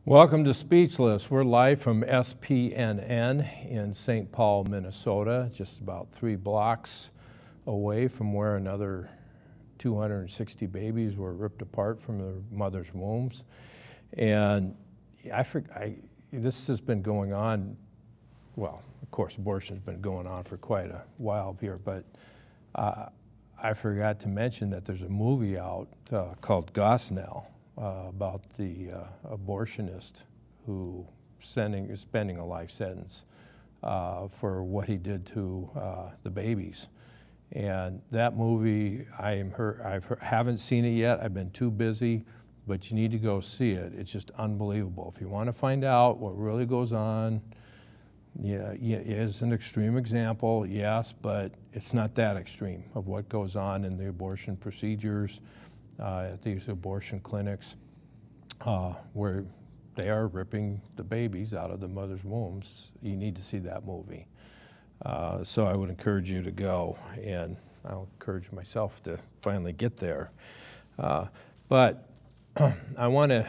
Welcome to Speechless. We're live from SPNN in St. Paul, Minnesota, just about 3 blocks away from where another 260 babies were ripped apart from their mother's wombs. And this has been going on, well, of course, abortion's been going on for quite a while here, but I forgot to mention that there's a movie out called Gosnell, about the abortionist who is spending a life sentence for what he did to the babies. And that movie, haven't seen it yet. I've been too busy, but you need to go see it. It's just unbelievable. If you want to find out what really goes on, yeah, it is an extreme example, yes, but it's not that extreme of what goes on in the abortion procedures at these abortion clinics where they are ripping the babies out of the mother's wombs. You need to see that movie. So I would encourage you to go, and I'll encourage myself to finally get there. But I want to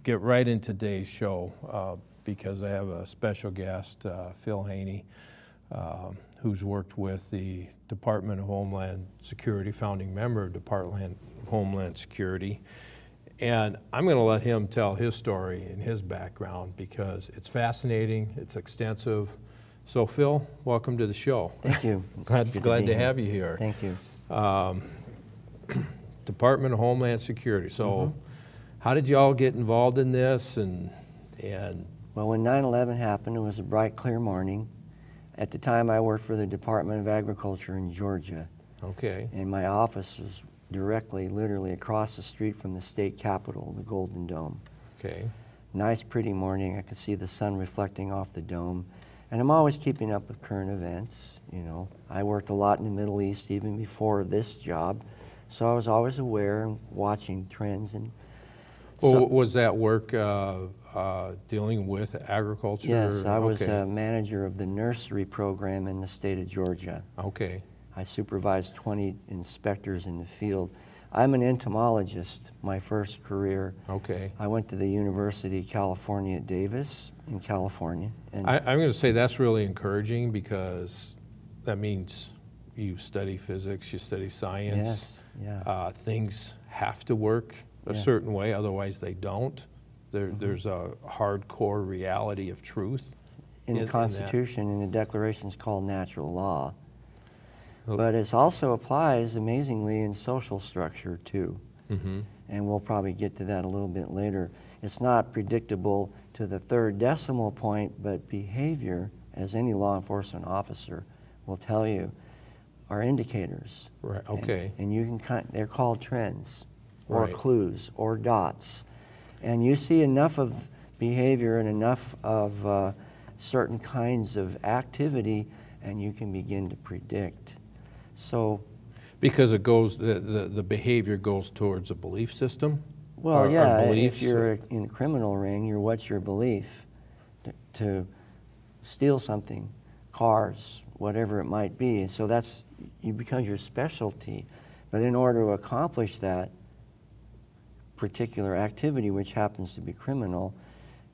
get right into today's show because I have a special guest, Phil Haney, who's worked with the Department of Homeland Security, founding member of Department of Homeland Security. And I'm going to let him tell his story and his background because it's fascinating, it's extensive. So Phil, welcome to the show. Thank you. glad to have you here. Thank you. Department of Homeland Security. So how did you all get involved in this? And Well, when 9/11 happened, it was a bright, clear morning. At the time, I worked for the Department of Agriculture in Georgia. Okay. And my office was directly, literally across the street from the state capitol, the Golden Dome. Okay. Nice, pretty morning. I could see the sun reflecting off the dome. And I'm always keeping up with current events. You know, I worked a lot in the Middle East even before this job. So I was always aware and watching trends. And Well, was that work dealing with agriculture? Yes, I was a manager of the nursery program in the state of Georgia. Okay. I supervised 20 inspectors in the field. I'm an entomologist, my first career. Okay. I went to the University of California at Davis in California. And I'm going to say that's really encouraging because that means you study physics, you study science. Yes, yeah. Things have to work a certain way, otherwise they don't. There's a hardcore reality of truth. In the Constitution, in the Declaration, it's called natural law. But it also applies amazingly in social structure too. And we'll probably get to that a little bit later. It's not predictable to the 3rd decimal point, but behavior, as any law enforcement officer will tell you, are indicators. Right. Okay. And you can they're called trends or Right. clues or dots. And you see enough of behavior and enough of certain kinds of activity, and you can begin to predict. So, Because it goes, the behavior goes towards a belief system? well, or yeah, beliefs? if you're in a criminal ring, what's your belief? To steal something, cars, whatever it might be. And so that's, you become your specialty. But in order to accomplish that particular activity, which happens to be criminal,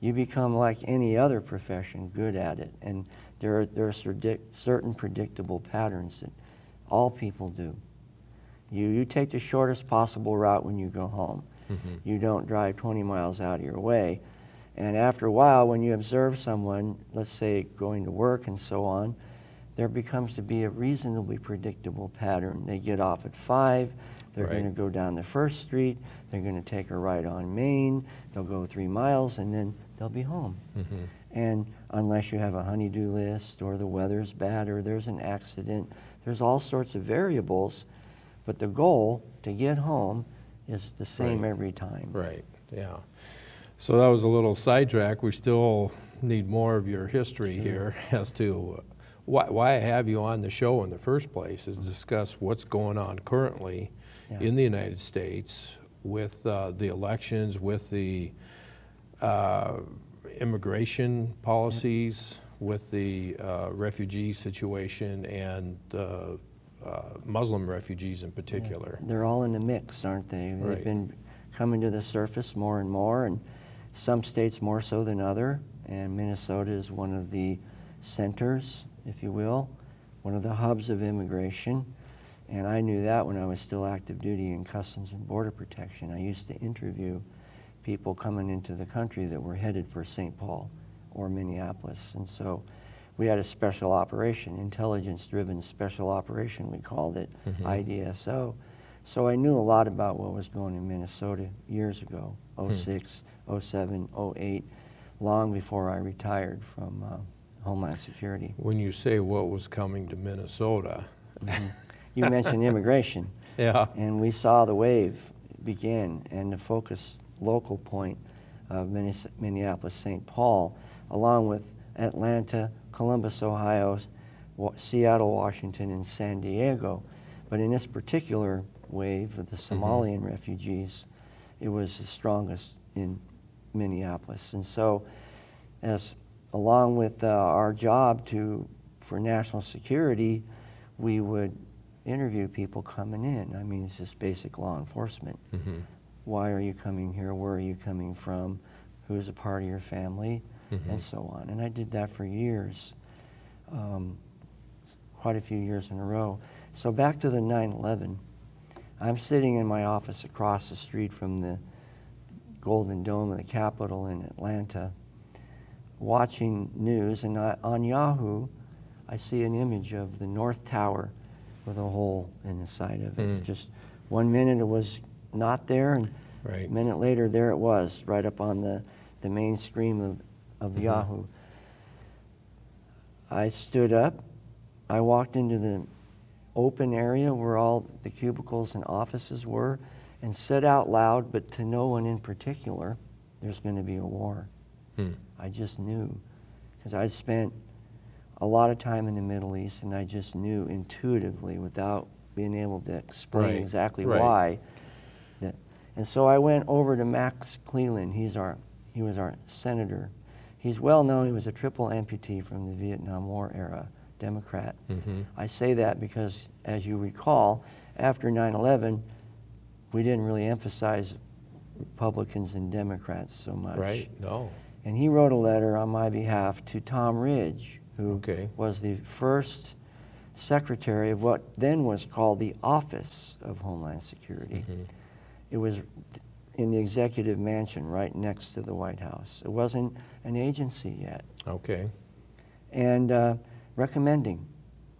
you become like any other profession, good at it. And there are certain predictable patterns that all people do. You take the shortest possible route when you go home. You don't drive 20 miles out of your way. And after a while, when you observe someone, let's say going to work and so on, there becomes to be a reasonably predictable pattern. They get off at 5, they're Right. going to go down the 1st Street, they're going to take a right on Main, they'll go 3 miles, and then they'll be home. And unless you have a honey-do list, or the weather's bad, or there's an accident, there's all sorts of variables, but the goal to get home is the same Right. every time. Right, yeah. So that was a little sidetrack. We still need more of your history here as to why I have you on the show in the first place, is discuss what's going on currently in the United States with the elections, with the immigration policies, with the refugee situation, and Muslim refugees in particular. They're all in the mix, aren't they? Right. They've been coming to the surface more and more, and some states more so than other, and Minnesota is one of the centers, if you will, one of the hubs of immigration. And I knew that when I was still active duty in Customs and Border Protection. I used to interview people coming into the country that were headed for St. Paul or Minneapolis. And so we had a special operation, intelligence-driven special operation, we called it, IDSO. So I knew a lot about what was going in Minnesota years ago, 06, 07, 08, long before I retired from Homeland Security. When you say what was coming to Minnesota, you mentioned immigration. yeah, And we saw the wave begin, and the focus local point of Minneapolis, St. Paul, along with Atlanta, Columbus, Ohio, Seattle, Washington, and San Diego. But in this particular wave of the Somalian refugees, it was the strongest in Minneapolis. And so, along with our job for national security, we would interview people coming in. I mean, it's just basic law enforcement. Why are you coming here? Where are you coming from? Who's a part of your family? And so on. And I did that for years, quite a few years in a row. So back to the 9/11, I'm sitting in my office across the street from the Golden Dome of the Capitol in Atlanta, watching news, and on Yahoo, I see an image of the North Tower with a hole in the side of it. Just 1 minute it was not there, and a minute later there it was, right up on the main screen of Yahoo. I stood up, I walked into the open area where all the cubicles and offices were, and said out loud, but to no one in particular, there's going to be a war. I just knew, because I spent a lot of time in the Middle East, and I just knew intuitively, without being able to explain exactly why. And so I went over to Max Cleland. He was our senator. He's well known. He was a triple amputee from the Vietnam War era, Democrat. I say that because, as you recall, after 9/11, we didn't really emphasize Republicans and Democrats so much. No. And he wrote a letter on my behalf to Tom Ridge, who was the first secretary of what then was called the Office of Homeland Security. It was in the executive mansion right next to the White House. It wasn't an agency yet. And recommending.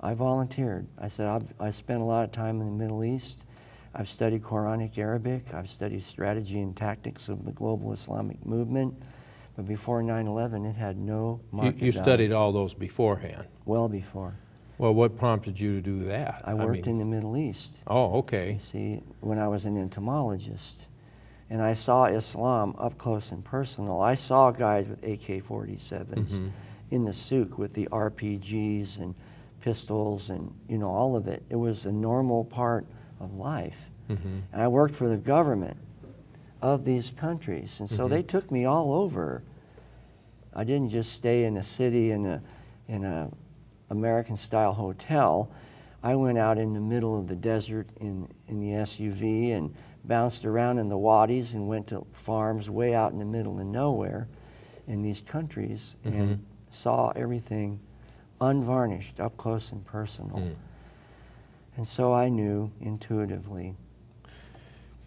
I volunteered. I said, I spent a lot of time in the Middle East. I've studied Quranic Arabic. I've studied strategy and tactics of the global Islamic movement. But before 9/11, it had no market You studied all those beforehand? Well before. Well, what prompted you to do that? I worked in the Middle East. Oh, okay. You see, when I was an entomologist, and I saw Islam up close and personal. I saw guys with AK-47s in the souk with the RPGs and pistols and, you know, all of it. It was a normal part of life. And I worked for the government of these countries, and so they took me all over. I didn't just stay in a city in a American-style hotel. I went out in the middle of the desert in the SUV and bounced around in the wadis and went to farms way out in the middle of nowhere in these countries and saw everything unvarnished, up close and personal. And so I knew intuitively.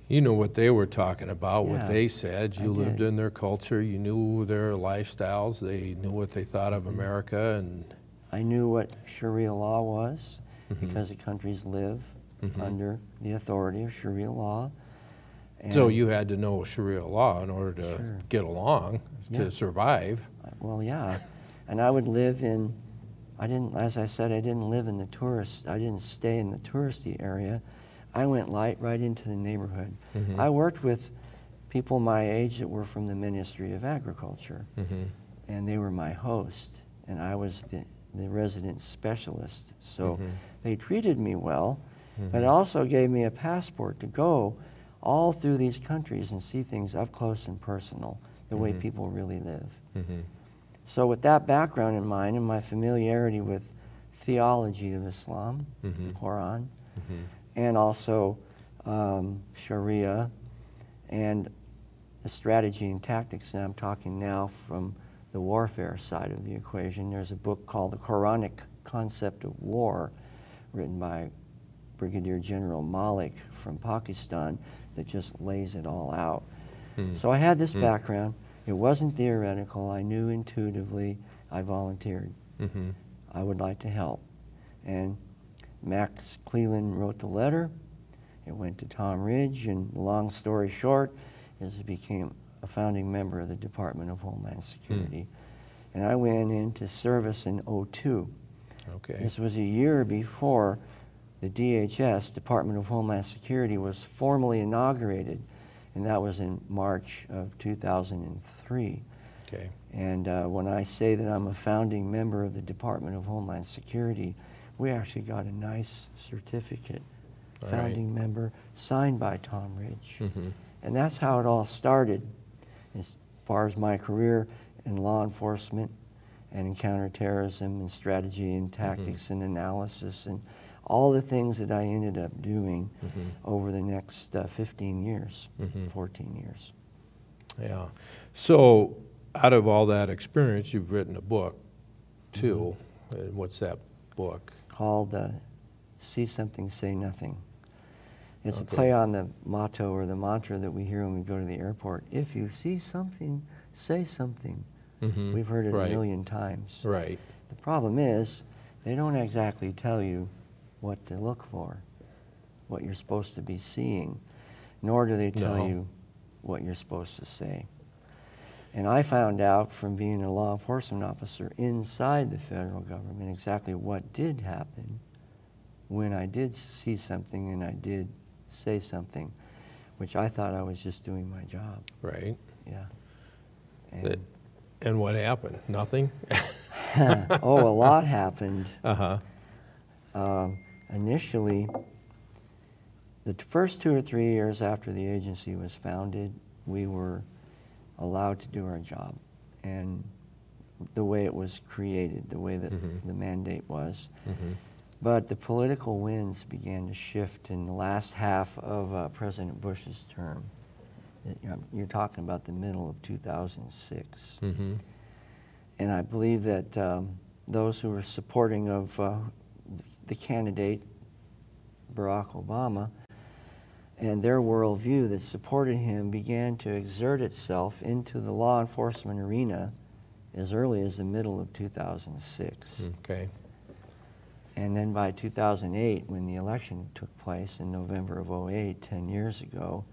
You know what they were talking about, what they said. You lived did. in their culture. You knew their lifestyles. They knew what they thought of America. And I knew what Sharia law was because the countries live under the authority of Sharia law. And so you had to know Sharia law in order to get along, to survive. Well, yeah. And I would live in, as I said, I didn't live in the I didn't stay in the touristy area. I went right into the neighborhood. I worked with people my age that were from the Ministry of Agriculture, and they were my host, and I was the resident specialist. So they treated me well, but it also gave me a passport to go all through these countries and see things up close and personal, the way people really live. So with that background in mind and my familiarity with theology of Islam, the Quran, and also Sharia, and the strategy and tactics, and I'm talking now from the warfare side of the equation. There's a book called The Quranic Concept of War, written by Brigadier General Malik from Pakistan, that just lays it all out. So I had this background. It wasn't theoretical. I knew intuitively. I volunteered. I would like to help. And Max Cleland wrote the letter. It went to Tom Ridge, and long story short, is he became a founding member of the Department of Homeland Security. And I went into service in '02. Okay. This was a year before the DHS, Department of Homeland Security, was formally inaugurated, and that was in March of 2003. Okay. And when I say that I'm a founding member of the Department of Homeland Security, we actually got a nice certificate, founding member, signed by Tom Ridge. And that's how it all started as far as my career in law enforcement and in counterterrorism and strategy and tactics and analysis and all the things that I ended up doing over the next 15 years, 14 years. Yeah. So out of all that experience, you've written a book, too. What's that book? Called See Something, Say Nothing. It's a play on the motto or the mantra that we hear when we go to the airport. If you see something, say something. We've heard it a million times. Right. The problem is, they don't exactly tell you what to look for, what you're supposed to be seeing, nor do they tell you what you're supposed to say. And I found out from being a law enforcement officer inside the federal government exactly what did happen when I did see something and I did say something, which I thought I was just doing my job. Right. Yeah. And what happened? Nothing? Oh, a lot happened. Initially, the first 2 or 3 years after the agency was founded, we were allowed to do our job, and the way it was created, the way that the mandate was. But the political winds began to shift in the last half of President Bush's term. You're talking about the middle of 2006. And I believe that those who were supporting of the candidate, Barack Obama, and their worldview that supported him began to exert itself into the law enforcement arena as early as the middle of 2006. Okay. And then by 2008, when the election took place in November of '08, 10 years ago,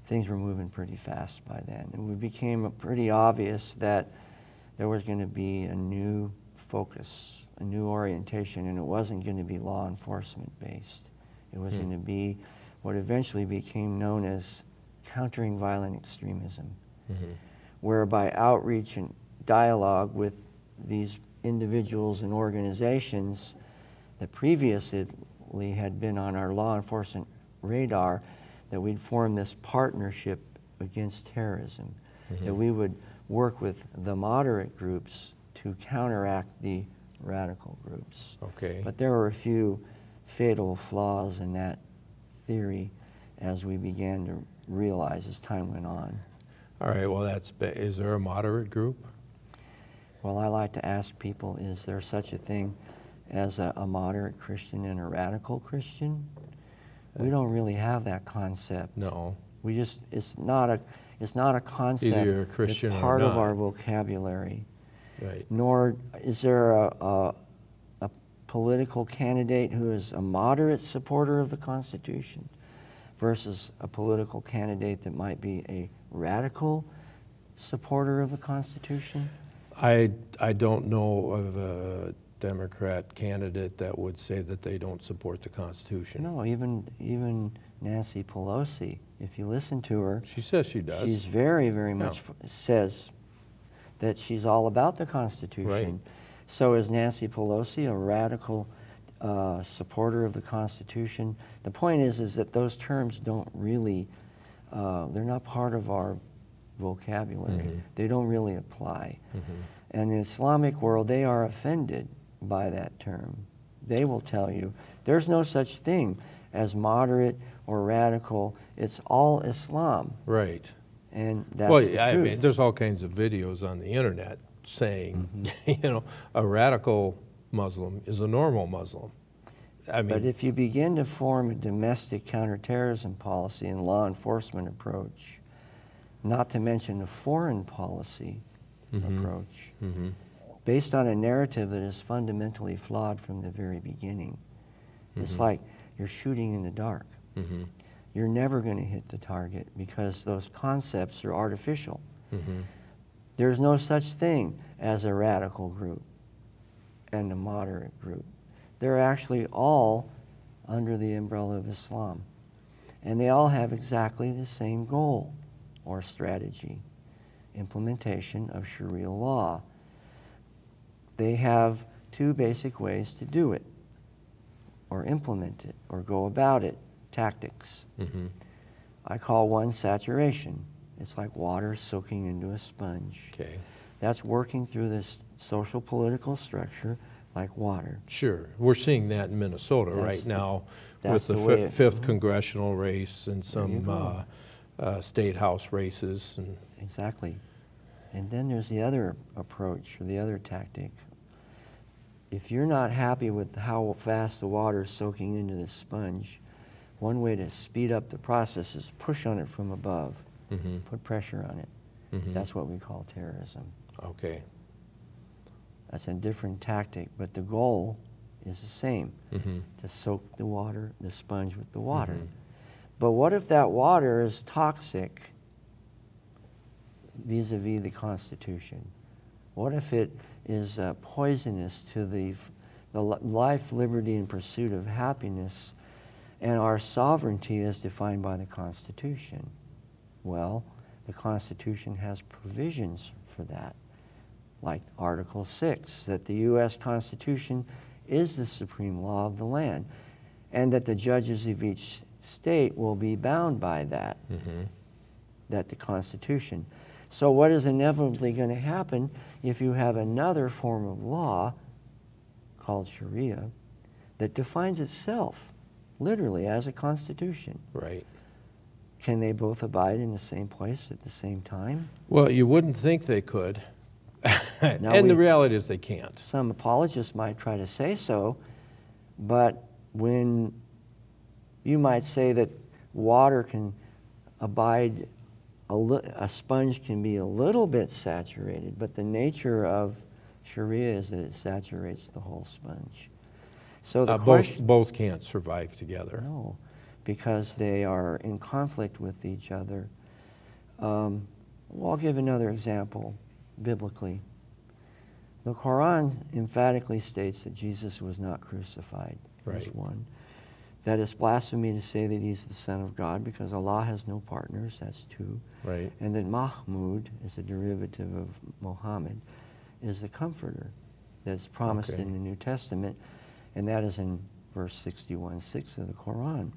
things were moving pretty fast by then. And it became pretty obvious that there was going to be a new focus, a new orientation, and it wasn't going to be law enforcement based. It was going to be what eventually became known as countering violent extremism, whereby outreach and dialogue with these individuals and organizations that previously had been on our law enforcement radar, that we'd form this partnership against terrorism, that we would work with the moderate groups to counteract the radical groups. Okay. But there were a few fatal flaws in that theory as we began to realize as time went on. All right, well, is there a moderate group? Well, I like to ask people, is there such a thing as a moderate Christian and a radical Christian? We don't really have that concept. No. We just, it's not a concept. Either you're a Christian that's or part of not. our vocabulary. Right. Nor is there a political candidate who is a moderate supporter of the Constitution versus a political candidate that might be a radical supporter of the Constitution. I don't know of a Democrat candidate that would say that they don't support the Constitution. No, even Nancy Pelosi, if you listen to her, She says she does. she's very, very much says that she's all about the Constitution. Right. So is Nancy Pelosi a radical supporter of the Constitution? The point is that those terms don't really, they're not part of our vocabulary. They don't really apply. And in the Islamic world, they are offended by that term. They will tell you there's no such thing as moderate or radical. It's all Islam. Right. And that's Well, the I truth. mean, there's all kinds of videos on the internet saying, you know, a radical Muslim is a normal Muslim. I mean, But if you begin to form a domestic counterterrorism policy and law enforcement approach, not to mention a foreign policy approach, based on a narrative that is fundamentally flawed from the very beginning, it's like you're shooting in the dark. You're never going to hit the target because those concepts are artificial. There's no such thing as a radical group and a moderate group. They're actually all under the umbrella of Islam. And they all have exactly the same goal or strategy: implementation of Sharia law. They have two basic ways to do it, or implement it, or go about it: tactics. I call one saturation. It's like water soaking into a sponge. okay. That's working through this social political structure like water. Sure. We're seeing that in Minnesota That's right the- now that's with the the way it- fifth congressional race and There you some state house races. And Exactly. And then there's the other approach, or the other tactic. If you're not happy with how fast the water is soaking into the sponge, one way to speed up the process is push on it from above. Put pressure on it. That's what we call terrorism. okay. That's a different tactic, but the goal is the same: to soak the water, the sponge with the water. But what if that water is toxic vis-a-vis the Constitution? What if it is poisonous to the life, liberty, and pursuit of happiness, and our sovereignty as defined by the Constitution? Well, the Constitution has provisions for that, like Article 6, that the U.S. Constitution is the supreme law of the land, and that the judges of each state will be bound by that, that the Constitution. So what is inevitably going to happen if you have another form of law called Sharia that defines itself literally as a constitution? Right. Can they both abide in the same place at the same time? Well, you wouldn't think they could. Now And the reality is they can't. Some apologists might try to say so, but when you might say that water can abide, a sponge can be a little bit saturated, but the nature of Sharia is that it saturates the whole sponge. So the question, Both can't survive together. no, because they are in conflict with each other. Well, I'll give another example biblically. The Quran emphatically states that Jesus was not crucified. That's Right. one. That it's blasphemy to say that he's the Son of God because Allah has no partners. That's two. Right. And that Mahmud is a derivative of Muhammad, is the comforter that's promised Okay. in the New Testament, and that is in verse 61:6 of the Quran.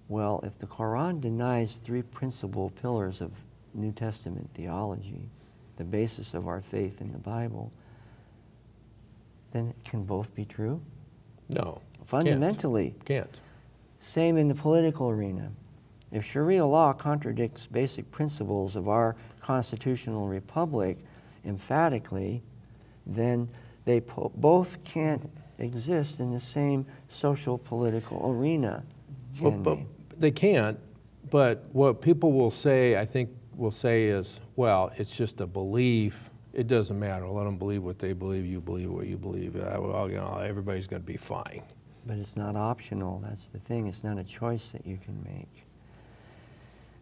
Well, if the Quran denies three principal pillars of New Testament theology, the basis of our faith in the Bible, then it can both be true? No. Fundamentally. Can't. Same in the political arena. If Sharia law contradicts basic principles of our constitutional republic emphatically, then they both can't exist in the same social political arena, can But they? they can't, but what people will say, I think, will say is, well, it's just a belief. It doesn't matter. Let them believe what they believe. You believe what you believe. Well, you know, everybody's going to be fine. But it's not optional. That's the thing. It's not a choice that you can make.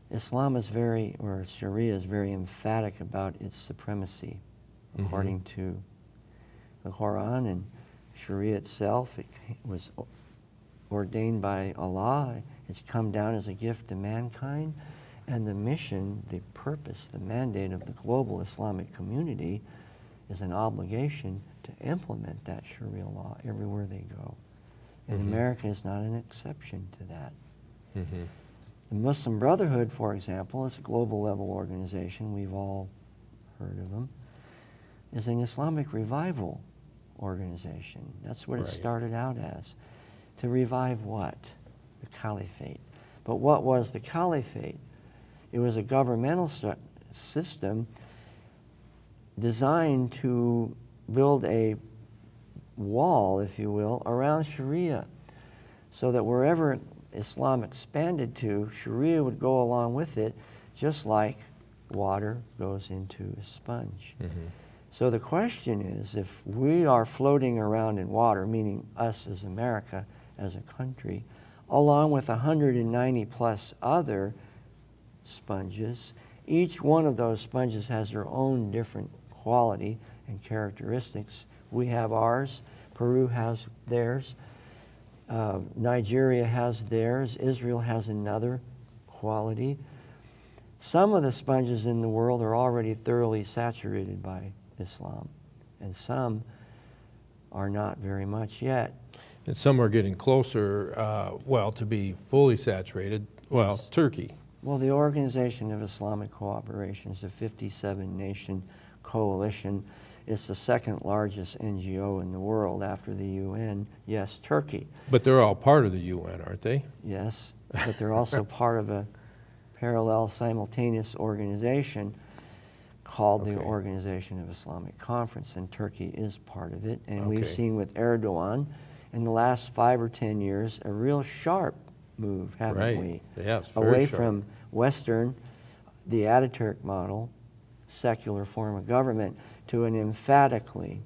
Islam is or Sharia is very emphatic about its supremacy, according to the Quran and Sharia itself. It was ordained by Allah. It's come down as a gift to mankind. And the mission, the purpose, the mandate of the global Islamic community is an obligation to implement that Sharia law everywhere they go. And America is not an exception to that. The Muslim Brotherhood, for example, is a global level organization. We've all heard of them. Is an Islamic revival organization. That's what it started out as. To revive what? The caliphate. But what was the caliphate? It was a governmental system designed to build a wall, if you will, around Sharia, so that wherever Islam expanded to, Sharia would go along with it, just like water goes into a sponge. So the question is, if we are floating around in water, meaning us as America, as a country, along with 190 plus other sponges, each one of those sponges has their own different quality and characteristics. We have ours, Peru has theirs, Nigeria has theirs, Israel has another quality. Some of the sponges in the world are already thoroughly saturated by Islam, and some are not very much yet. And some are getting closer, well, to be fully saturated. Well, yes. Turkey. Well, the Organization of Islamic Cooperation is a 57-nation coalition. It's the second largest NGO in the world after the UN. Yes, Turkey. But they're all part of the UN, aren't they? Yes, but they're also part of a parallel simultaneous organization called the Organization of Islamic Conference, and Turkey is part of it. And we've seen with Erdogan in the last 5 or 10 years a real sharp move, haven't we? Yes, away from Western, the Ataturk model, secular form of government, to an emphatically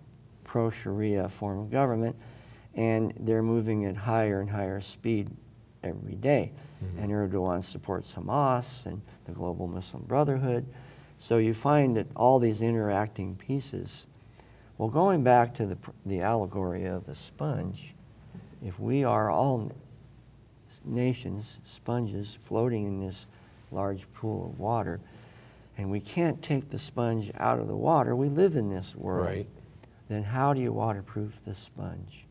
pro-Sharia form of government, and they're moving at higher and higher speed every day. And Erdogan supports Hamas and the Global Muslim Brotherhood. So you find that all these interacting pieces. Well, going back to the allegory of the sponge, if we are all nations, sponges, floating in this large pool of water, and we can't take the sponge out of the water, we live in this world, then how do you waterproof the sponge?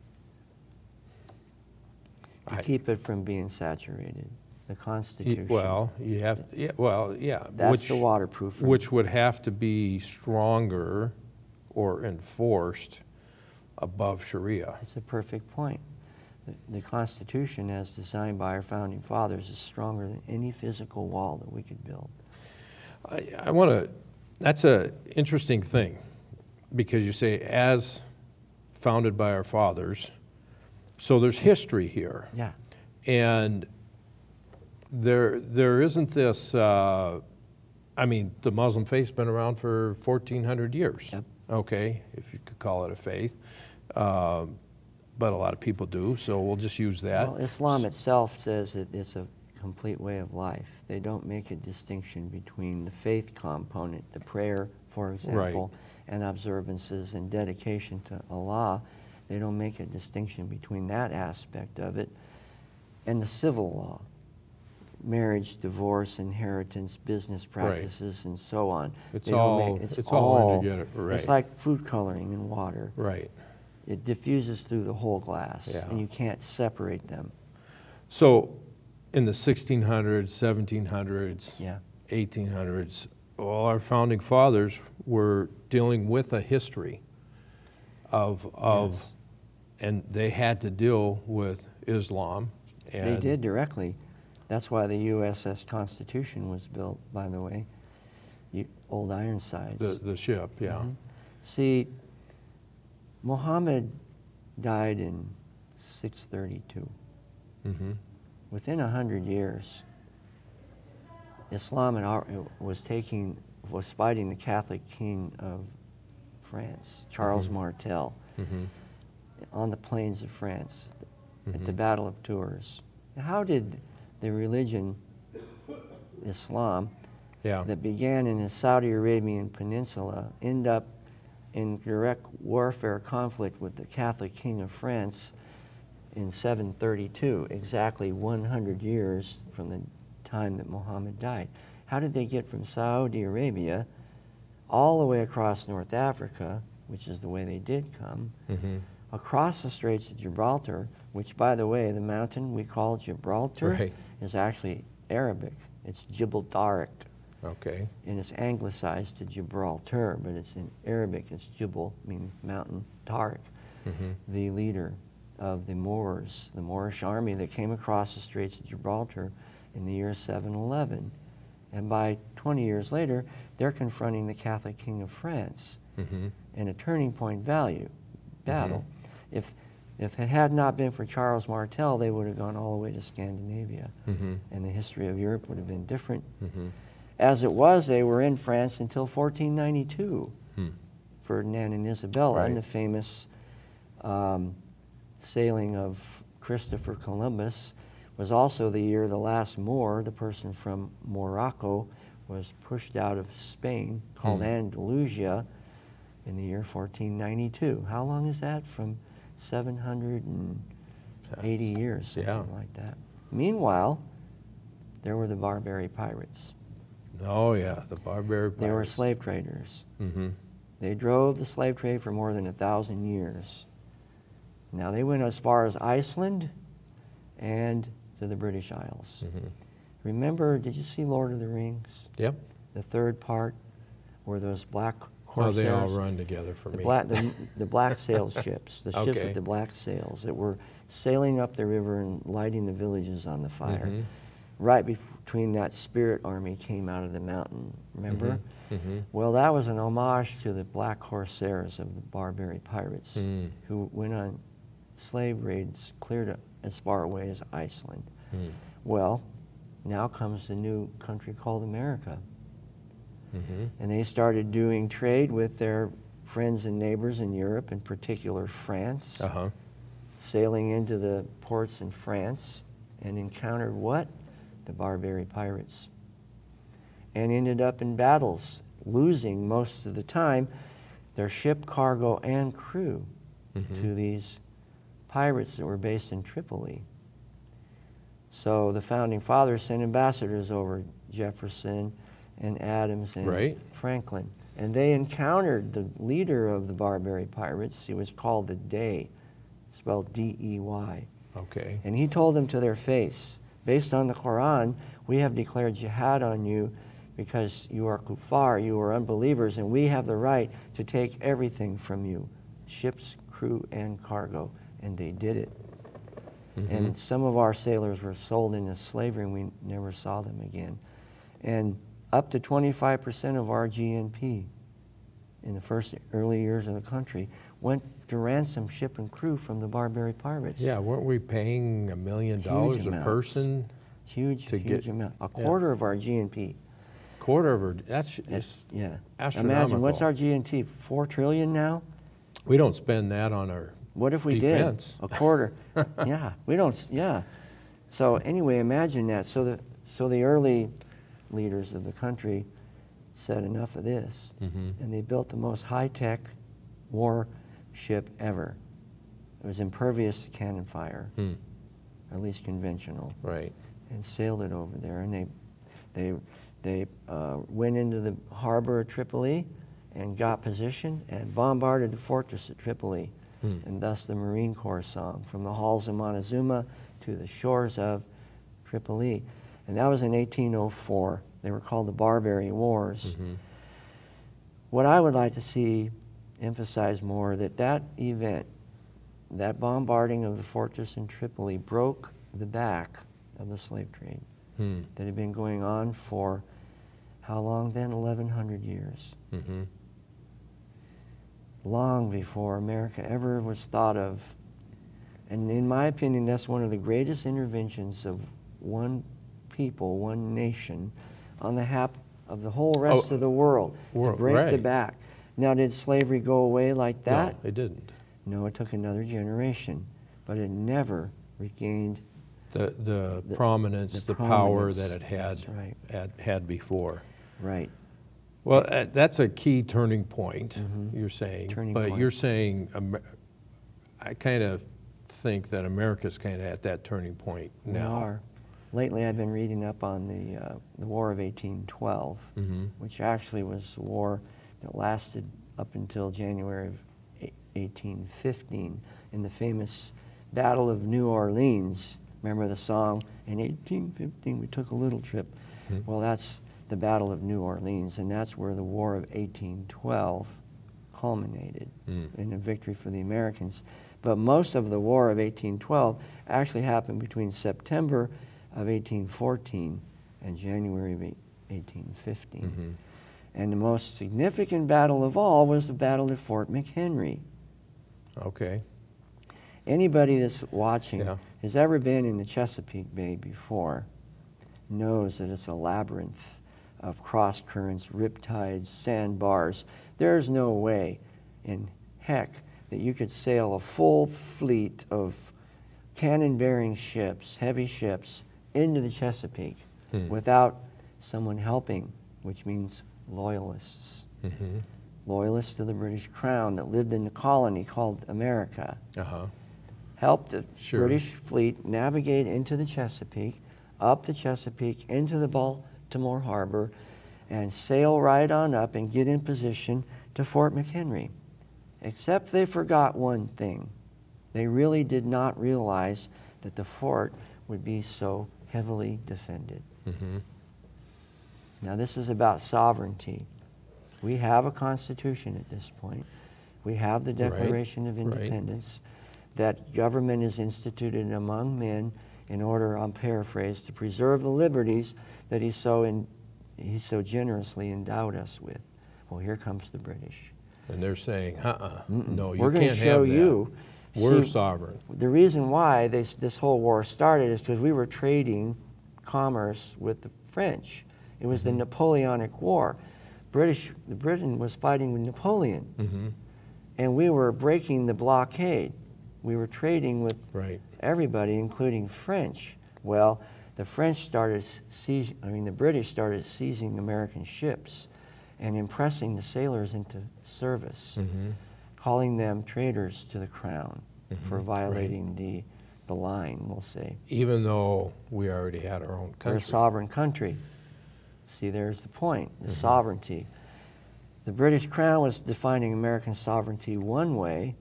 To keep it from being saturated. The Constitution. Well, you have, That's the waterproofing. Which would have to be stronger or enforced above Sharia. That's a perfect point. The Constitution, as designed by our founding fathers, is stronger than any physical wall that we could build. I want to, that's an interesting thing, because you say, as founded by our fathers, so there's history here. Yeah. And there isn't this, I mean, the Muslim faith's been around for 1,400 years, okay, if you could call it a faith, but a lot of people do, so we'll just use that. Well, Islam itself says that it's a complete way of life. They don't make a distinction between the faith component, the prayer, for example, and observances and dedication to Allah. They don't make a distinction between that aspect of it and the civil law. Marriage, divorce, inheritance, business practices, and so on. It's all together. It's like food coloring in water. Right. It diffuses through the whole glass, and you can't separate them. So, in the 1600s, 1700s, 1800s, all our founding fathers were dealing with a history of and they had to deal with Islam. And they did directly. That's why the USS Constitution was built, by the way, Old Ironsides. The ship, See, Muhammad died in 632. Within 100 years, Islam was fighting the Catholic king of France, Charles Martel, on the plains of France at the Battle of Tours. How did the religion, Islam, that began in the Saudi Arabian Peninsula end up in direct warfare conflict with the Catholic king of France in 732, exactly 100 years from the time that Muhammad died? How did they get from Saudi Arabia all the way across North Africa, which is the way they did come, across the Straits of Gibraltar, which, by the way, the mountain we call Gibraltar is actually Arabic. It's Gibraltaric. Okay. And it's anglicized to Gibraltar, but it's in Arabic. It's Jibal, meaning mountain, Tariq, the leader of the Moors, the Moorish army that came across the Straits of Gibraltar in the year 711. And by 20 years later, they're confronting the Catholic King of France in a turning point battle. If it had not been for Charles Martel, they would have gone all the way to Scandinavia, and the history of Europe would have been different. As it was, they were in France until 1492. Ferdinand and Isabella, and the famous sailing of Christopher Columbus was also the year the last Moor, the person from Morocco, was pushed out of Spain, called Andalusia, in the year 1492. How long is that? From 780 years, something like that. Meanwhile, there were the Barbary pirates. Oh yeah, the Barbary pirates. They were slave traders. They drove the slave trade for more than 1,000 years. Now they went as far as Iceland and to the British Isles. Remember, did you see Lord of the Rings? Yep. The third part, where those black corsairs. Oh, they all run together for me. The black sail ships, the ships with the black sails that were sailing up the river and lighting the villages on the fire. Right between that spirit army came out of the mountain, remember? Well, that was an homage to the black corsairs of the Barbary pirates who went on slave raids clear to as far away as Iceland. Well, now comes the new country called America. And they started doing trade with their friends and neighbors in Europe, in particular France, sailing into the ports in France, and encountered what? The Barbary pirates. And ended up in battles, losing most of the time their ship, cargo, and crew to these pirates that were based in Tripoli. So the founding fathers sent ambassadors over, Jefferson and Adams and Franklin. And they encountered the leader of the Barbary pirates. He was called the Dey, spelled D-E-Y. And he told them to their face, based on the Quran, we have declared jihad on you because you are kuffar, you are unbelievers, and we have the right to take everything from you, ships, crew, and cargo. And they did it. And some of our sailors were sold into slavery, and we never saw them again. And up to 25% of our GNP in the first early years of the country went to ransom ship and crew from the Barbary pirates. Yeah, weren't we paying $1 million a person? Huge amount. A quarter of our GNP. Quarter of our, that's astronomical. Imagine, what's our GNP, 4 trillion now? We don't spend that on our What if we defense. did? A quarter. We don't, So anyway, imagine that. So the early leaders of the country said enough of this, and they built the most high-tech warship ever. It was impervious to cannon fire, at least conventional. And sailed it over there, and they went into the harbor of Tripoli and got position and bombarded the fortress at Tripoli. And thus the Marine Corps song, from the halls of Montezuma to the shores of Tripoli. And that was in 1804. They were called the Barbary Wars. What I would like to see emphasized more, that event, that bombarding of the fortress in Tripoli, broke the back of the slave trade that had been going on for how long then? 1,100 years. Long before America ever was thought of. And in my opinion, that's one of the greatest interventions of one people, one nation, on behalf of the whole rest of the world, to break the back. Now, did slavery go away like that? No, it didn't. No, it took another generation, but it never regained the prominence, the power that it had before. Well, that's a key turning point, you're saying. You're saying, I kind of think that America's kind of at that turning point now. We are. Lately, I've been reading up on the War of 1812, which actually was a war that lasted up until January of 1815, in the famous Battle of New Orleans. Remember the song, in 1815 we took a little trip. Well, that's the Battle of New Orleans, and that's where the War of 1812 culminated in a victory for the Americans. But most of the War of 1812 actually happened between September of 1814 and January of 1815. And the most significant battle of all was the battle at Fort McHenry. Okay. Anybody that's watching has ever been in the Chesapeake Bay before knows that it's a labyrinth of cross currents, riptides, sandbars. There's no way in heck that you could sail a full fleet of cannon-bearing ships, heavy ships, into the Chesapeake without someone helping, which means loyalists. Loyalists to the British Crown that lived in the colony called America. Helped the British fleet navigate into the Chesapeake, up the Chesapeake, into the Baltimore Harbor, and sail right on up and get in position to Fort McHenry. Except they forgot one thing. They really did not realize that the fort would be so heavily defended. Now this is about sovereignty. We have a constitution at this point. We have the Declaration of Independence. That government is instituted among men in order, I'm paraphrased, to preserve the liberties that he so generously endowed us with. Well, here comes the British. And they're saying, no, you We're going can't to show have that. you. We're See, sovereign. The reason why this whole war started is because we were trading commerce with the French. It was the Napoleonic War. Britain was fighting with Napoleon. And we were breaking the blockade. We were trading with everybody, including French. Well, the British started seizing American ships and impressing the sailors into service, calling them traitors to the crown for violating the line, we'll say. Even though we already had our own country. We're a sovereign country. See, there's the point, the sovereignty. The British Crown was defining American sovereignty one way,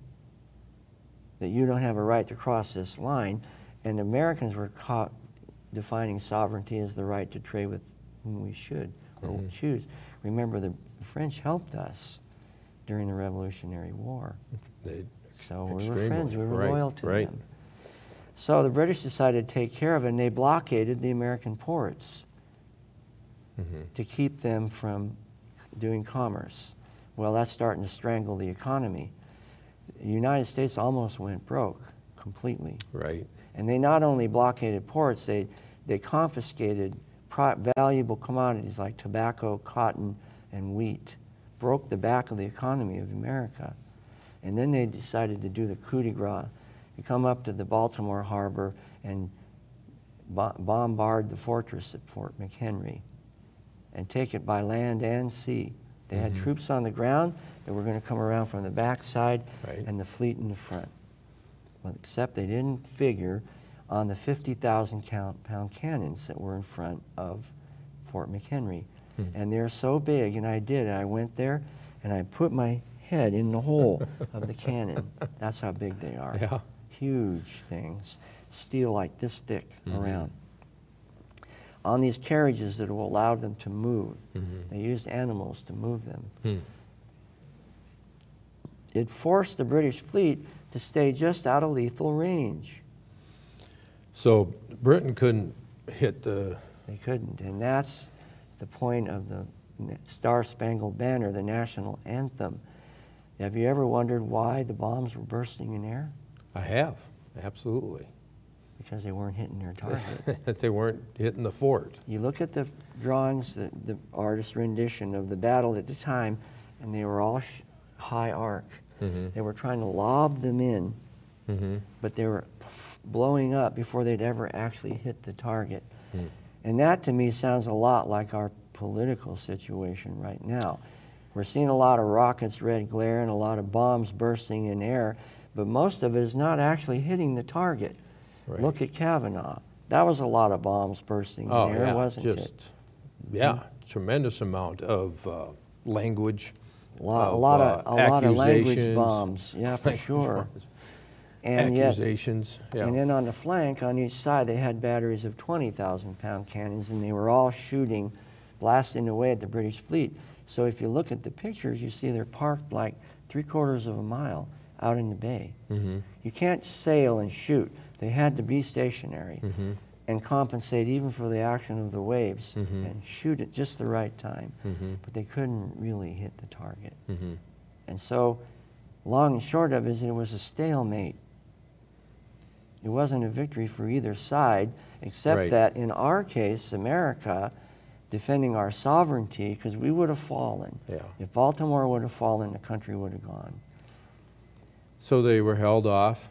that you don't have a right to cross this line, and Americans were defining sovereignty as the right to trade with whom we should or choose. Remember, the French helped us during the Revolutionary War. So we were friends, we were loyal to them. So the British decided to take care of it, and they blockaded the American ports to keep them from doing commerce. Well, that's starting to strangle the economy. The United States almost went broke completely. And they not only blockaded ports, they confiscated valuable commodities like tobacco, cotton, and wheat. Broke the back of the economy of America. And then they decided to do the coup de grace. You come up to the Baltimore Harbor and bombard the fortress at Fort McHenry and take it by land and sea. They had troops on the ground that were going to come around from the backside and the fleet in the front. Well, except they didn't figure on the 50,000-pound cannons that were in front of Fort McHenry. And they're so big, and I went there and I put my head in the hole of the cannon. That's how big they are. Huge things, steel like this thick around. On these carriages that will allow them to move. They used animals to move them. It forced the British fleet to stay just out of lethal range. So Britain couldn't hit the... They couldn't, and that's the point of the Star-Spangled Banner, the national anthem. Have you ever wondered why the bombs were bursting in air? I have, absolutely. Because they weren't hitting their target. They weren't hitting the fort. You look at the drawings, the artist's rendition of the battle at the time, and they were all high arc. They were trying to lob them in, but they were blowing up before they'd ever actually hit the target. And that to me sounds a lot like our political situation right now. We're seeing a lot of rockets, red glare, and a lot of bombs bursting in air, but most of it is not actually hitting the target. Look at Kavanaugh. That was a lot of bombs bursting in air, wasn't it? Yeah, tremendous amount of language. A lot of language bombs, yeah, for sure. And accusations, And then on the flank, on each side, they had batteries of 20,000-pound cannons, and they were all shooting, blasting away at the British fleet. So if you look at the pictures, you see they're parked like 3/4 of a mile out in the bay. You can't sail and shoot. They had to be stationary. and compensate even for the action of the waves and shoot at just the right time. But they couldn't really hit the target. And so, long and short of it is it was a stalemate. It wasn't a victory for either side, except that in our case, America, defending our sovereignty, because we would have fallen. If Baltimore would have fallen, the country would have gone. So they were held off.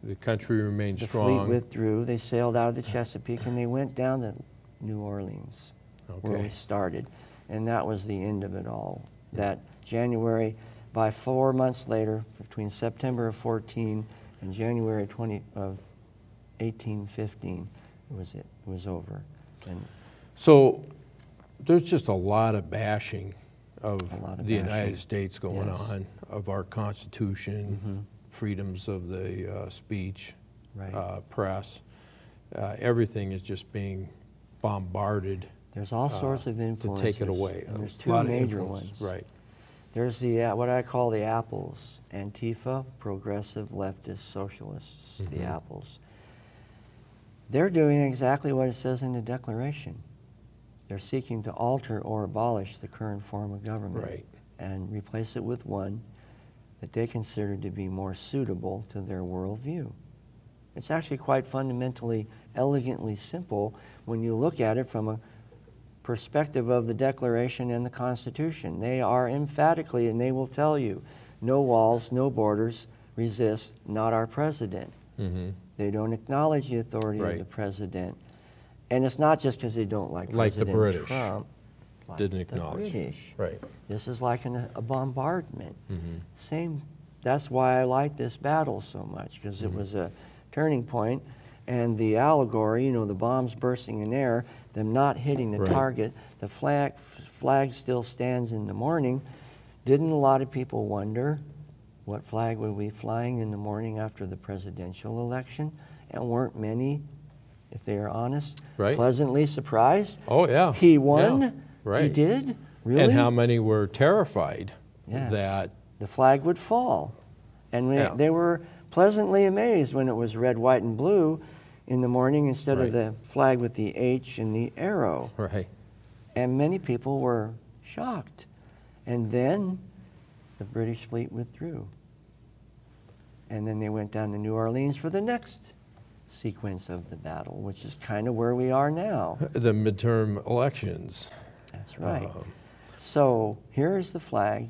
The country remained strong. The fleet withdrew. They sailed out of the Chesapeake and they went down to New Orleans, where we started. And that was the end of it all. That January, by 4 months later, between September of 14 and January of 1815, it was over. And so there's just a lot of bashing of the United States going on, of our Constitution, freedoms of the speech, press. Everything is just being bombarded. There's all sorts of influences. To take it away. And there's two major ones. Right. There's the what I call the apples: Antifa, progressive, leftist, socialists. The apples. They're doing exactly what it says in the Declaration. They're seeking to alter or abolish the current form of government and replace it with one that they consider to be more suitable to their worldview. It's actually quite fundamentally, elegantly simple when you look at it from a perspective of the Declaration and the Constitution. They are emphatically, and they will tell you, no walls, no borders, resist, not our president. They don't acknowledge the authority of the president. And it's not just because they don't like President the British Trump. didn't acknowledge. The British. This is like a bombardment. Same. That's why I like this battle so much, because it was a turning point, and the allegory, you know, the bombs bursting in air, them not hitting the target, the flag still stands in the morning. Didn't a lot of people wonder what flag would be flying in the morning after the presidential election? And weren't many, if they are honest, pleasantly surprised? Oh, yeah. He won? Yeah. Right. He did? Really? And how many were terrified that the flag would fall? And they were pleasantly amazed when it was red, white, and blue in the morning instead of the flag with the H and the arrow. And many people were shocked. And then the British fleet withdrew. And then they went down to New Orleans for the next sequence of the battle, which is kind of where we are now. The midterm elections. That's right. So here's the flag.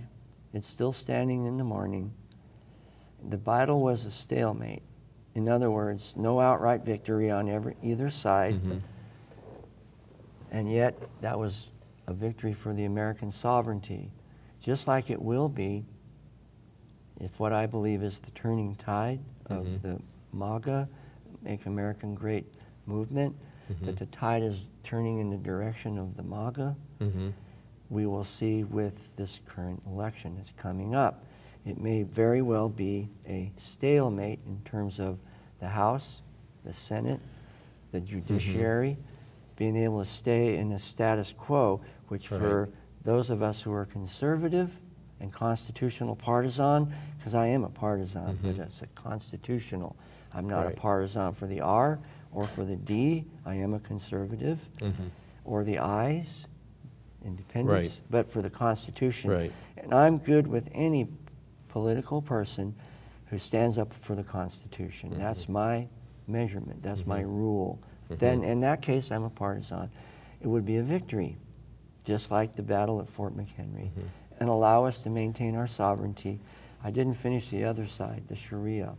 It's still standing in the morning. The battle was a stalemate. In other words, no outright victory on either side. And yet, that was a victory for the American sovereignty, just like it will be if what I believe is the turning tide of the MAGA, Make America Great movement, that the tide is turning in the direction of the MAGA, we will see with this current election that's coming up. It may very well be a stalemate in terms of the House, the Senate, the judiciary, being able to stay in a status quo, which for those of us who are conservative and constitutional partisan, because I am a partisan, but it's a constitutional. I'm not a partisan for the R or for the D. I am a conservative, or the I's, independence, but for the Constitution. And I'm good with any political person who stands up for the Constitution. That's my measurement. That's my rule. Then, in that case, I'm a partisan. It would be a victory, just like the battle at Fort McHenry, and allow us to maintain our sovereignty. I didn't finish the other side, the Sharia.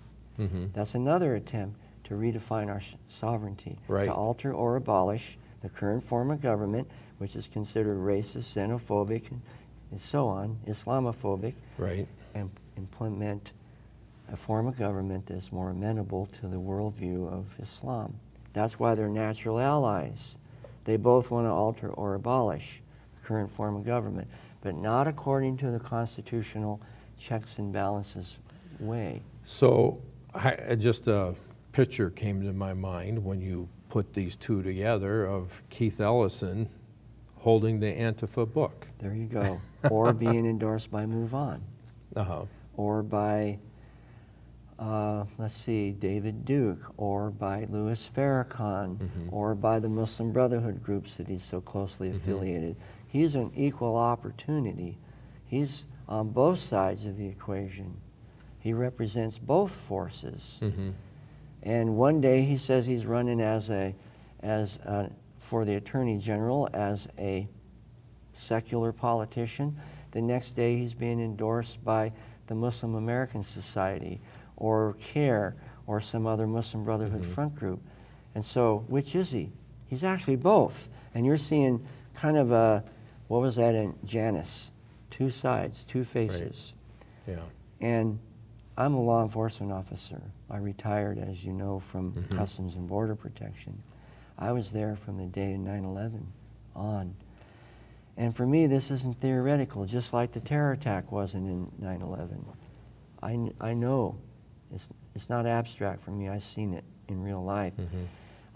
That's another attempt to redefine our sovereignty, to alter or abolish the current form of government, which is considered racist, xenophobic, and so on, Islamophobic, and implement a form of government that's more amenable to the worldview of Islam. That's why they're natural allies. They both want to alter or abolish the current form of government, but not according to the constitutional checks and balances way. So just a picture came to my mind when you put these two together of Keith Ellison holding the Antifa book. There you go. Or being endorsed by Move On. Or by let's see, David Duke, or by Louis Farrakhan, or by the Muslim Brotherhood groups that he's so closely affiliated. He's an equal opportunity. He's on both sides of the equation. He represents both forces. And one day he says he's running for the Attorney General as a secular politician. The next day he's being endorsed by the Muslim American Society or CARE or some other Muslim Brotherhood front group. And so, which is he? He's actually both. And you're seeing kind of a, what was that in Janus? Two sides, two faces. Right. Yeah. And I'm a law enforcement officer. I retired, as you know, from Customs and Border Protection. I was there from the day of 9/11 on. And for me, this isn't theoretical, just like the terror attack wasn't in 9/11. I know. It's not abstract for me. I've seen it in real life.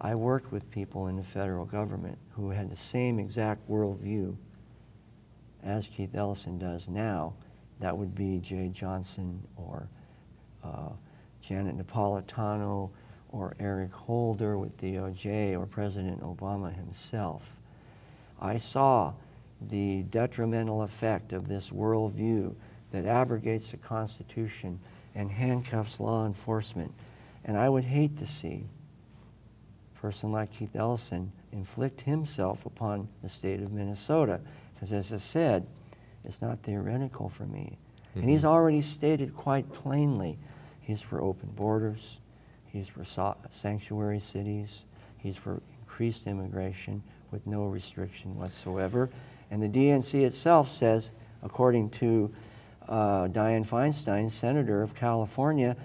I worked with people in the federal government who had the same exact worldview as Keith Ellison does now. That would be Jay Johnson or Janet Napolitano or Eric Holder with DOJ or President Obama himself. I saw the detrimental effect of this worldview that abrogates the Constitution and handcuffs law enforcement. And I would hate to see a person like Keith Ellison inflict himself upon the state of Minnesota, because as I said, it's not theoretical for me. And he's already stated quite plainly, he's for open borders, he's for sanctuary cities, he's for increased immigration with no restriction whatsoever. And the DNC itself says, according to Dianne Feinstein, Senator of California,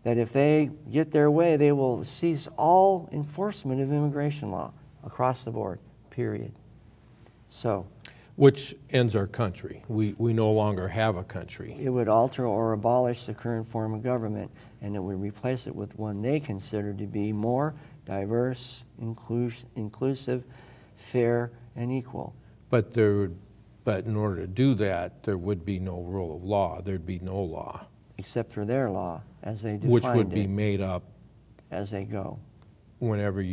that if they get their way, they will cease all enforcement of immigration law across the board, period. So, which ends our country. We no longer have a country. It would alter or abolish the current form of government, and it would replace it with one they consider to be more diverse, inclusive, fair, and equal. But in order to do that, there would be no rule of law. There'd be no law. Except for their law, as they defined it. Which would be made up as they go. Whenever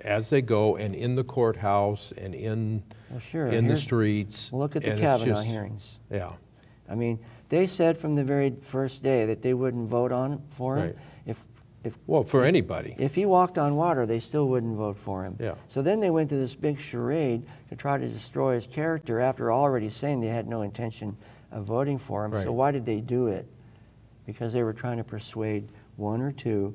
as they go, and in the courthouse, and in the streets. Well, look at the Kavanaugh hearings. Yeah. I mean, they said from the very first day that they wouldn't vote for him. Right. Well, for anybody. If he walked on water, they still wouldn't vote for him. Yeah. So then they went to this big charade to try to destroy his character after already saying they had no intention of voting for him. Right. So why did they do it? Because they were trying to persuade one or two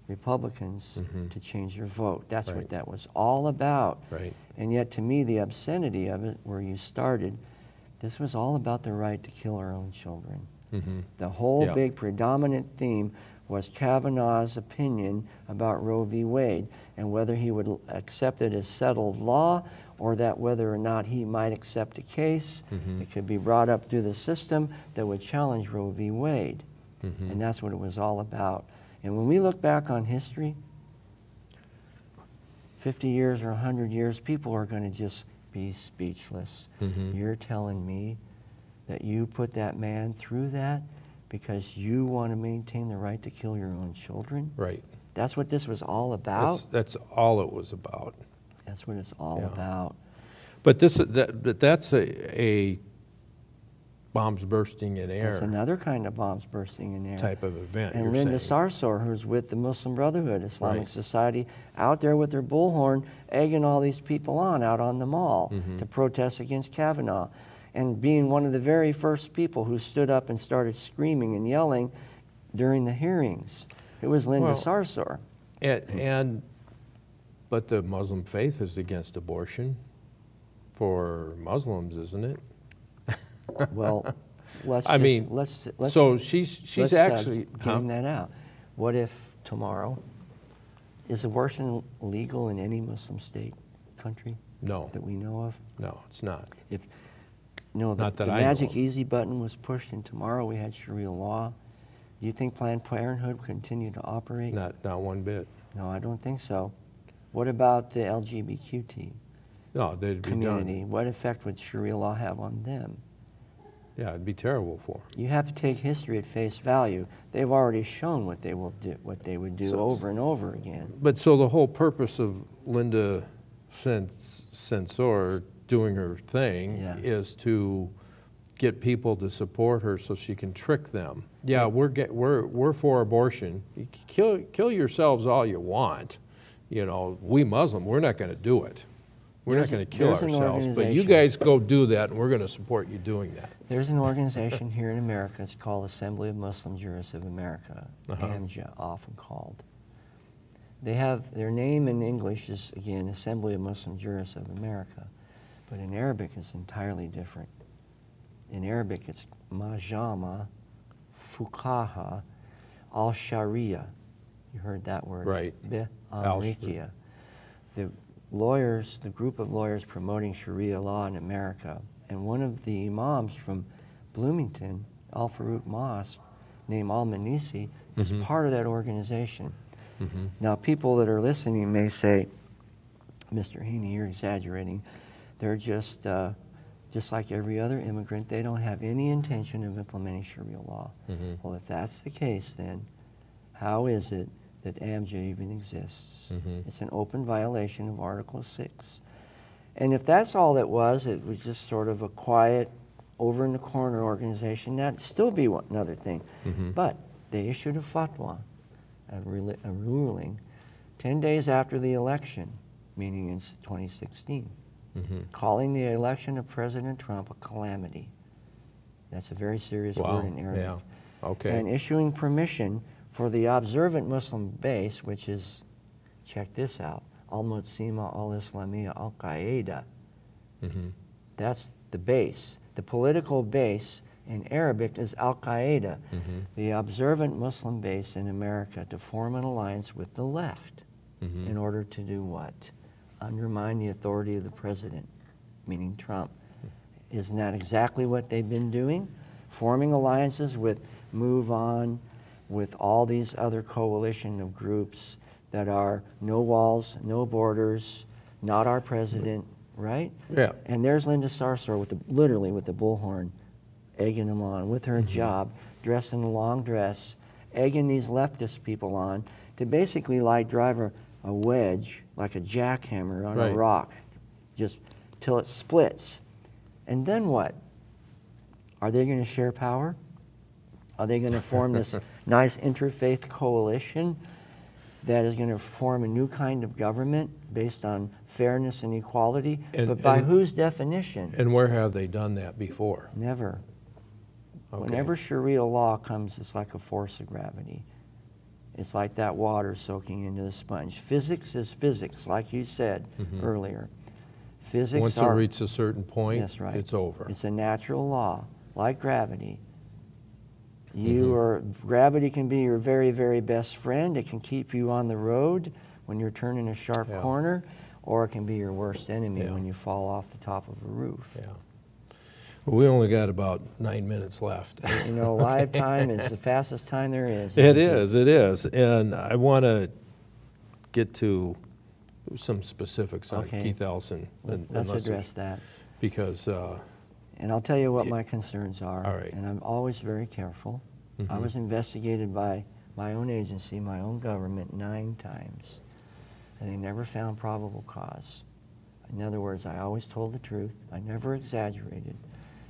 Republicans to change their vote. That's what that was all about. Right. And yet, to me, the obscenity of it, where you started, this was all about the right to kill our own children. The whole big predominant theme was Kavanaugh's opinion about Roe v. Wade, and whether he would accept it as settled law, or that whether or not he might accept a case that could be brought up through the system that would challenge Roe v. Wade. And that's what it was all about. And when we look back on history, 50 years or 100 years, people are going to just be speechless. You're telling me that you put that man through that because you want to maintain the right to kill your own children? Right. That's what this was all about? That's all it was about. That's what it's all about. But that's a bombs bursting in air. That's another kind of bombs bursting in air. Type of event, and you're Linda saying. Sarsour, who's with the Muslim Brotherhood, Islamic Society, out there with their bullhorn, egging all these people on out on the mall to protest against Kavanaugh, and being one of the very first people who stood up and started screaming and yelling during the hearings. It was Linda Sarsour. But the Muslim faith is against abortion for Muslims, isn't it? Well, let's so she's actually getting that out. What if tomorrow is abortion legal in any Muslim state, country? No. That we know of? No, it's not. If the magic easy button was pushed and tomorrow we had Sharia law, do you think Planned Parenthood would continue to operate? Not one bit. No, I don't think so. What about the LGBTQ No, they'd be community? done. What effect would Sharia law have on them? Yeah, it'd be terrible for them. You have to take history at face value. They've already shown what they will do, what they would do over and over again. But so the whole purpose of Linda Censor doing her thing is to get people to support her so she can trick them. Yeah, we're for abortion. You kill yourselves all you want. You know, we Muslim, we're not going to do it. We're not going to kill ourselves, but you guys go do that, and we're going to support you doing that. There's an organization here in America. It's called Assembly of Muslim Jurists of America, AMJA, often called. They have, their name in English is, again, Assembly of Muslim Jurists of America, but in Arabic it's entirely different. In Arabic it's Majama Fuqaha al-Sharia. You heard that word? Right. Al-Sharia. The lawyers, the group of lawyers promoting Sharia law in America, and one of the imams from Bloomington, Al-Faruq Mosque, named Al-Manisi, is part of that organization. Now, people that are listening may say, Mr. Haney, you're exaggerating. They're just like every other immigrant. They don't have any intention of implementing Sharia law. Well, if that's the case, then how is it that AMJA even exists? It's an open violation of Article 6. And if that's all it was just sort of a quiet, over-in-the-corner organization, that'd still be another thing. But they issued a fatwa, a ruling, 10 days after the election, meaning in 2016, calling the election of President Trump a calamity. That's a very serious word in Arabic. Yeah. Okay. And issuing permission for the observant Muslim base, which is, check this out, Al-Mutsima Al-Islamiyya Al-Qaeda. That's the base. The political base in Arabic is Al-Qaeda, the observant Muslim base in America, to form an alliance with the left in order to do what? Undermine the authority of the president, meaning Trump. Isn't that exactly what they've been doing? Forming alliances with Move On, with all these other coalition of groups that are no walls, no borders, not our president, right? Yeah. And there's Linda Sarsour with literally with the bullhorn, egging them on with her job, dressed in a long dress, egging these leftist people on to basically like drive a wedge, like a jackhammer on a rock, just till it splits. And then what? Are they going to share power? Are they going to form this nice interfaith coalition that is going to form a new kind of government based on fairness and equality? But by whose definition? And where have they done that before? Never. Okay. Whenever Sharia law comes, it's like a force of gravity. It's like that water soaking into the sponge. Physics is physics, like you said earlier. Physics Once it reaches a certain point, that's right, it's over. It's a natural law, like gravity. Gravity can be your very, very best friend. It can keep you on the road when you're turning a sharp corner, or it can be your worst enemy when you fall off the top of a roof. Well, we only got about 9 minutes left. You know, live time is the fastest time there is. It is. And I want to get to some specifics on Keith Ellison. Let's address that. Because... and I'll tell you what my concerns are. All right. And I'm always very careful. I was investigated by my own agency, my own government, 9 times. And they never found probable cause. In other words, I always told the truth. I never exaggerated.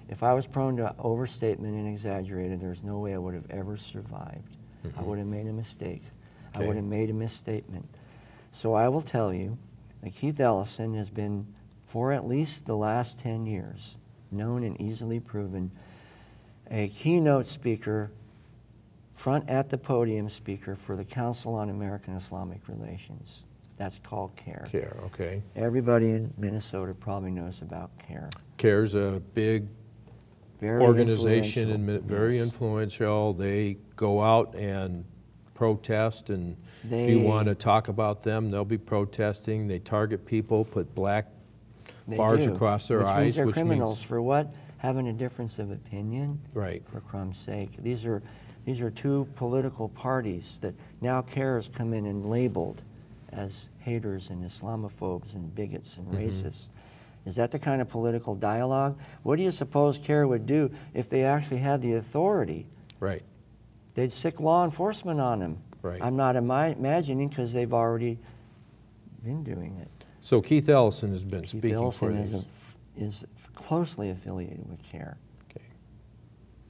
If I was prone to overstatement and exaggerated, there's no way I would have ever survived. I would have made a mistake. I would have made a misstatement. So I will tell you that Keith Ellison has been, for at least the last 10 years, known and easily proven, a keynote speaker, front at the podium speaker for the Council on American Islamic Relations. That's called CARE. CARE, okay. Everybody in Minnesota probably knows about CARE. CARE's a big organization and very influential. They go out and protest, and if you want to talk about them, they'll be protesting. They target people, put black bars across their eyes, which means they're criminals for what? Having a difference of opinion. Right. For crumb's sake, these are 2 political parties that now CARE has come in and labeled as haters and Islamophobes and bigots and racists. Is that the kind of political dialogue? What do you suppose CARE would do if they actually had the authority? Right. They'd sick law enforcement on them. Right. I'm not imagining, because they've already been doing it. So Keith Ellison has been speaking for Keith these. Ellison is closely affiliated with CARE, Okay.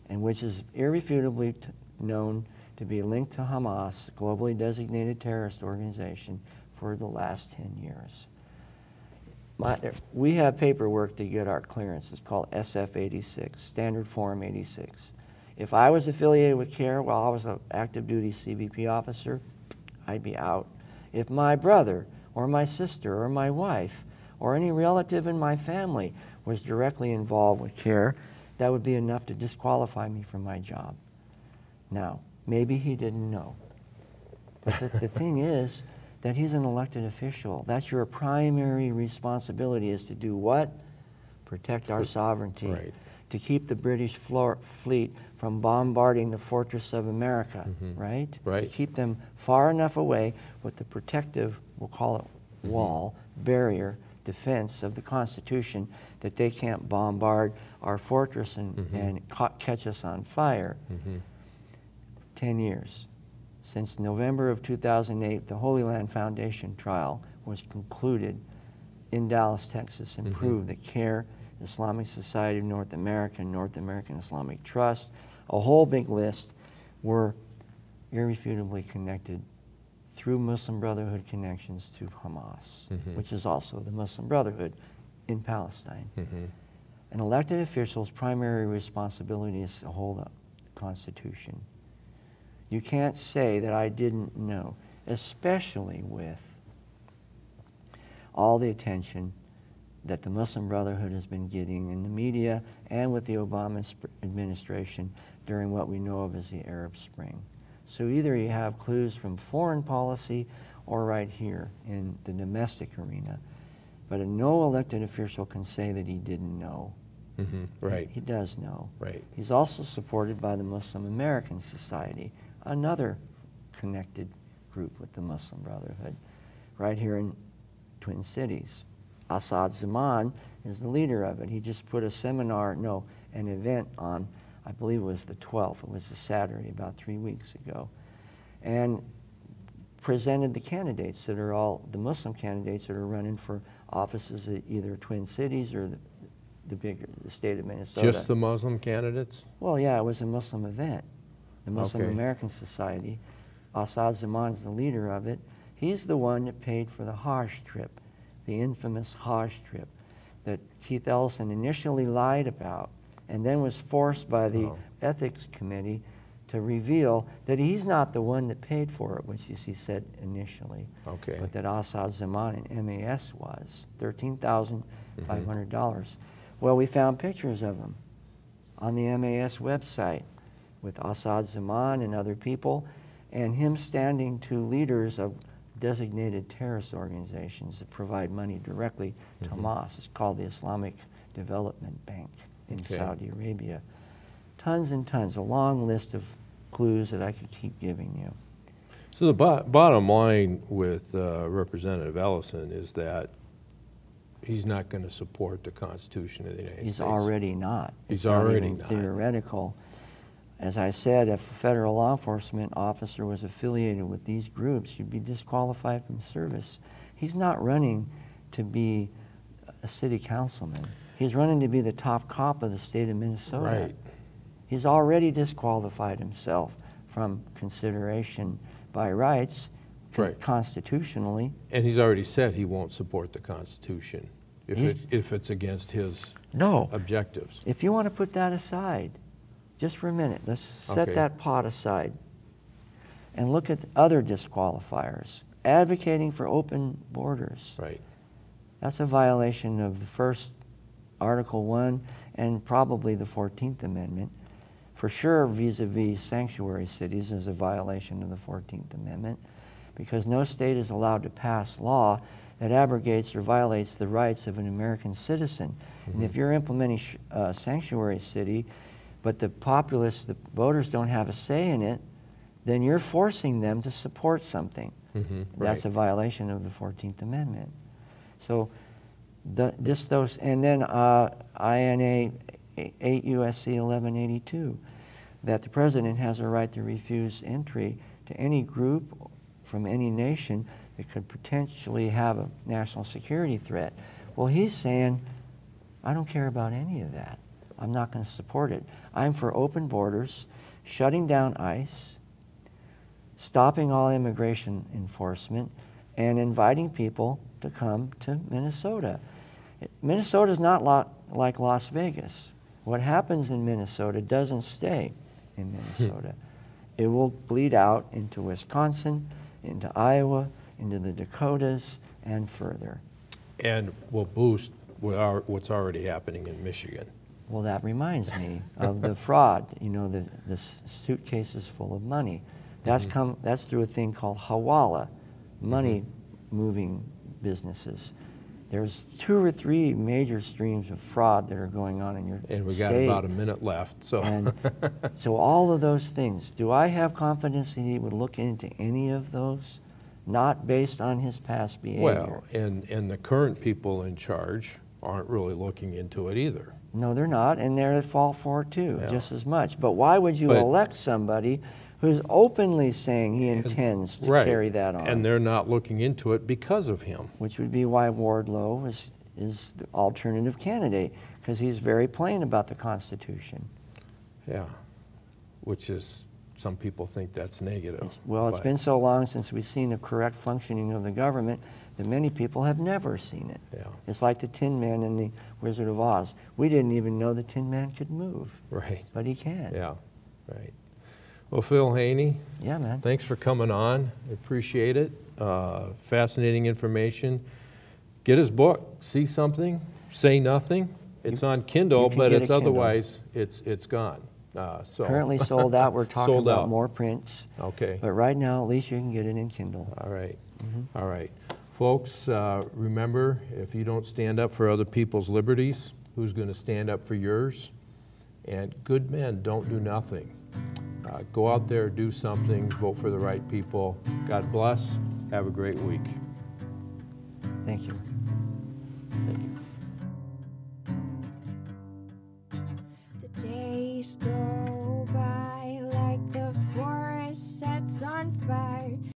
and which is irrefutably known to be linked to Hamas, a globally designated terrorist organization, for the last 10 years. We have paperwork to get our clearance. It's called SF-86, Standard Form 86. If I was affiliated with CARE while I was an active duty CBP officer, I'd be out. If my brother or my sister or my wife or any relative in my family was directly involved with CARE, that would be enough to disqualify me from my job. Now, maybe he didn't know. But the thing is that he's an elected official. That's your primary responsibility, is to do what? Protect our sovereignty. Right. To keep the British fleet from bombarding the fortress of America, right? Right. To keep them far enough away with the protective, we'll call it wall, barrier, defense of the Constitution, that they can't bombard our fortress and catch us on fire. 10 years. Since November of 2008, the Holy Land Foundation trial was concluded in Dallas, Texas, and proved that CARE, Islamic Society of North America, and North American Islamic Trust, a whole big list, were irrefutably connected through Muslim Brotherhood connections to Hamas, which is also the Muslim Brotherhood in Palestine. An elected official's primary responsibility is to hold up the Constitution. You can't say that I didn't know, especially with all the attention that the Muslim Brotherhood has been getting in the media and with the Obama administration during what we know of as the Arab Spring. So either you have clues from foreign policy or right here in the domestic arena, but no elected official can say that he didn't know. Right. He does know. Right. He's also supported by the Muslim American Society, another connected group with the Muslim Brotherhood, right here in Twin Cities. Assad Zaman is the leader of it. He just put a seminar, no, an event on, I believe it was the 12th. It was a Saturday about 3 weeks ago, and presented the candidates that are all, the Muslim candidates that are running for offices at either Twin Cities or the state of Minnesota. Just the Muslim candidates? Well, yeah, it was a Muslim event. The Muslim Okay. American Society. Assad Zaman is the leader of it. He's the one that paid for the Hajj trip, the infamous Hajj trip that Keith Ellison initially lied about and then was forced by the ethics committee to reveal that he's not the one that paid for it, which he said initially, Okay. but that Assad Zaman and MAS was, $13,500. Well, we found pictures of him on the MAS website with Assad Zaman and other people, and him standing to leaders of designated terrorist organizations that provide money directly to Hamas. It's called the Islamic Development Bank in Saudi Arabia. Tons and tons, a long list of clues that I could keep giving you. So the bottom line with Representative Ellison is that he's not going to support the Constitution of the United States. He's already not. He's It's not already even not. theoretical. As I said, if a federal law enforcement officer was affiliated with these groups, he'd be disqualified from service. He's not running to be a city councilman. He's running to be the top cop of the state of Minnesota. Right. He's already disqualified himself from consideration by rights, Right. constitutionally. And he's already said he won't support the Constitution if it's against his No. objectives. If you want to put that aside, just for a minute, let's set Okay. that pot aside and look at other disqualifiers. Advocating for open borders. Right. That's a violation of the first Article 1 and probably the 14th Amendment. For sure, vis-a-vis sanctuary cities is a violation of the 14th Amendment, because no state is allowed to pass law that abrogates or violates the rights of an American citizen. And if you're implementing a sanctuary city, but the populace, the voters don't have a say in it, then you're forcing them to support something. That's a violation of the 14th Amendment. So And then INA 8 U.S.C. 1182, that the president has a right to refuse entry to any group from any nation that could potentially have a national security threat. Well, he's saying, I don't care about any of that. I'm not going to support it. I'm for open borders, shutting down ICE, stopping all immigration enforcement, and inviting people to come to Minnesota. Minnesota's not like Las Vegas. What happens in Minnesota doesn't stay in Minnesota. It will bleed out into Wisconsin, into Iowa, into the Dakotas, and further. And will boost what's already happening in Michigan. Well, that reminds me of the fraud, you know, the suitcases full of money. That's that's through a thing called Hawala, money moving businesses. There's 2 or 3 major streams of fraud that are going on in your state. And we got about a minute left, so. And so all of those things, do I have confidence that he would look into any of those? Not based on his past behavior. Well, and the current people in charge aren't really looking into it either. No, they're not, and they're at fault for it too, just as much. But why would you elect somebody who's openly saying he intends to carry that on? And they're not looking into it because of him. Which would be why Wardlow is the alternative candidate, because he's very plain about the Constitution. Yeah, which is, some people think that's negative. It's been so long since we've seen the correct functioning of the government that many people have never seen it. Yeah. It's like the Tin Man in the Wizard of Oz. We didn't even know the Tin Man could move. Right. But he can. Yeah, right. Well, Phil Haney. Yeah, man. Thanks for coming on. I appreciate it. Fascinating information. Get his book, See Something, Say Nothing. It's on Kindle, but it's otherwise, it's gone. So currently sold out. We're talking sold about out. more prints. Okay. But right now, at least you can get it in Kindle. All right. All right. Folks, remember, if you don't stand up for other people's liberties, who's going to stand up for yours? And good men don't do nothing. Go out there, do something, vote for the right people. God bless. Have a great week. Thank you. Thank you.